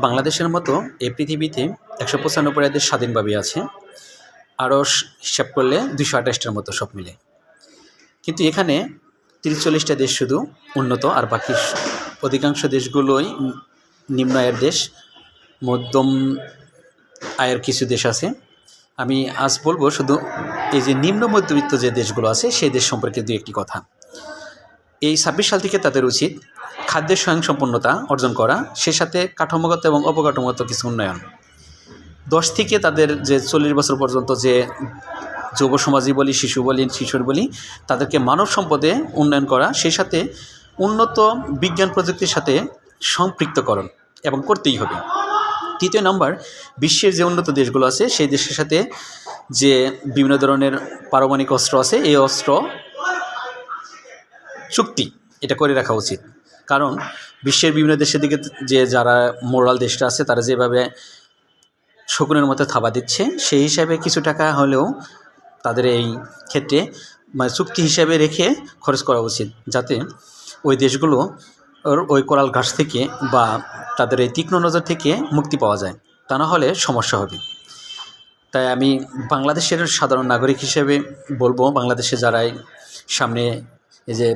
বাংলাদেশের মতো এই পৃথিবীতে ১৯৫ দেশ স্বাধীনভাবে আছে। আরও হিসাব করলে ২২৮টার মতো সব মিলে। কিন্তু এখানে ৩০-৪০টা দেশ শুধু উন্নত, আর বাকি অধিকাংশ দেশগুলোই নিম্ন আয়ের দেশ, মধ্যম আয়ের কিছু দেশ আছে। আমি আজ বলবো শুধু এই যে নিম্ন মধ্যবিত্ত যে দেশগুলো আছে সেই দেশ সম্পর্কে দু একটি কথা। এই ২৬ সাল থেকে তাদের উচিত খাদ্যের স্বয়ংসম্পূর্ণতা অর্জন করা, সে সাথে কাঠামোগত এবং অবকাঠামোগত কিছু উন্নয়ন। ১০ থেকে তাদের যে ৪০ বছর পর্যন্ত যে যুব সমাজই বলি, শিশুর বলি, তাদেরকে মানব সম্পদে উন্নয়ন করা, সেই সাথে উন্নত বিজ্ঞান প্রযুক্তির সাথে সম্পৃক্তকরণ এবং করতেই হবে। তৃতীয় নাম্বার, বিশ্বের যে উন্নত দেশগুলো আছে সেই দেশের সাথে যে বিভিন্ন ধরনের পারমাণবিক অস্ত্র আছে, এই অস্ত্র চুক্তি এটা করে রাখা উচিত। কারণ বিশ্বের বিভিন্ন দেশের দিকে যে যারা মোরাল দেশটা আছে তারা যেভাবে শকুনের মতো থাবা দিচ্ছে, সেই হিসাবে কিছু টাকা হলেও তাদের এই ক্ষেত্রে চুক্তি হিসাবে রেখে খরচ করা উচিত, যাতে ওই দেশগুলো ওই কোরাল ঘাস থেকে বা তাদের এই তীক্ষ্ণ নজর থেকে মুক্তি পাওয়া যায়। তা না হলে সমস্যা হবে। তাই আমি বাংলাদেশের সাধারণ নাগরিক হিসেবে বলবো, বাংলাদেশে যারাই সামনে এই যে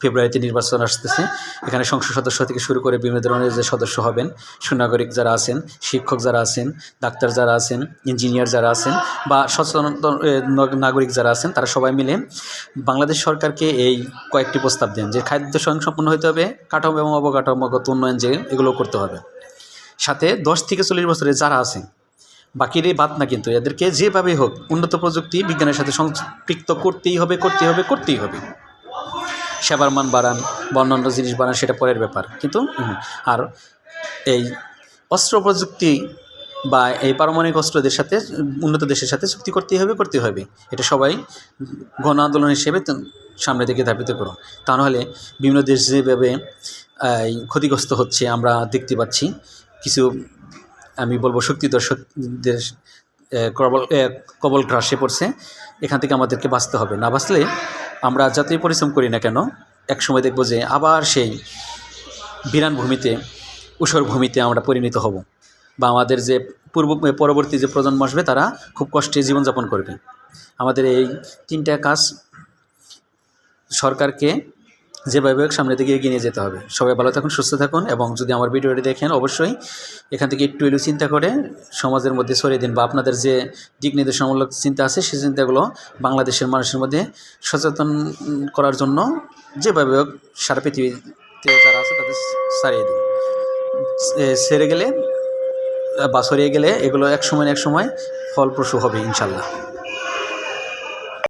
ফেব্রুয়ারিতে নির্বাচন আসতেছে, এখানে সংসদ সদস্য থেকে শুরু করে বিভিন্ন ধরনের যে সদস্য হবেন, সুনাগরিক যারা আছেন, শিক্ষক যারা আছেন, ডাক্তার যারা আছেন, ইঞ্জিনিয়ার যারা আছেন বা সচেতন নাগরিক যারা আছেন, তারা সবাই মিলে বাংলাদেশ সরকারকে এই কয়েকটি প্রস্তাব দেন যে খাদ্য স্বয়ংসম্পূর্ণ হতে হবে, কাঠামো এবং অবকাঠামোগত উন্নয়ন যে এগুলো করতে হবে। সাথে ১০ থেকে ৪০ বছরে যারা আছে, বাকিরে বাদ না, কিন্তু এদেরকে যেভাবে হোক উন্নত প্রযুক্তি বিজ্ঞানের সাথে সম্পৃক্ত করতেই হবে। সেবার মান বাড়ান বা অন্যান্য জিনিস বাড়ান, সেটা পরের ব্যাপার। কিন্তু আর এই অস্ত্র প্রযুক্তি বা এই পারমাণবিক অস্ত্রদের সাথে উন্নত দেশের সাথে চুক্তি করতেই হবে। এটা সবাই গণ আন্দোলন হিসেবে সামনে থেকে ধাবিত করুন। তা নাহলে বিভিন্ন দেশ যেভাবে ক্ষতিগ্রস্ত হচ্ছে আমরা দেখতে পাচ্ছি। কিছু আমি বলবো শক্তিধর দেশ কবল গ্রাসে পড়ছে। এখান থেকে আমাদেরকে বাঁচতে হবে। না বাঁচলে আমরা যতই পরিশ্রম করি না কেন, এক সময় দেখব যে আবার সেই বিরান ভূমিতে, ঊষর ভূমিতে আমরা পরিণত হব, বা আমাদের যে পরবর্তী যে প্রজন্ম আসবে তারা খুব কষ্টে জীবনযাপন করবে। আমাদের এই 3টা কাজ সরকারকে যেভাবে সামনে দিকে এগিয়ে নিয়ে যেতে হবে। সবাই ভালো থাকুন, সুস্থ থাকুন, এবং যদি আমার ভিডিওটি দেখেন অবশ্যই এখান থেকে একটু এলু চিন্তা করে সমাজের মধ্যে ছড়িয়ে দিন, বা আপনাদের যে দিক নির্দেশনামূলক চিন্তা আছে সেই চিন্তাগুলো বাংলাদেশের মানুষের মধ্যে সচেতন করার জন্য যেভাবে সারা পৃথিবীতে যারা আছে তাদের ছড়িয়ে গেলে এগুলো এক সময় ফলপ্রসূ হবে ইনশাল্লাহ।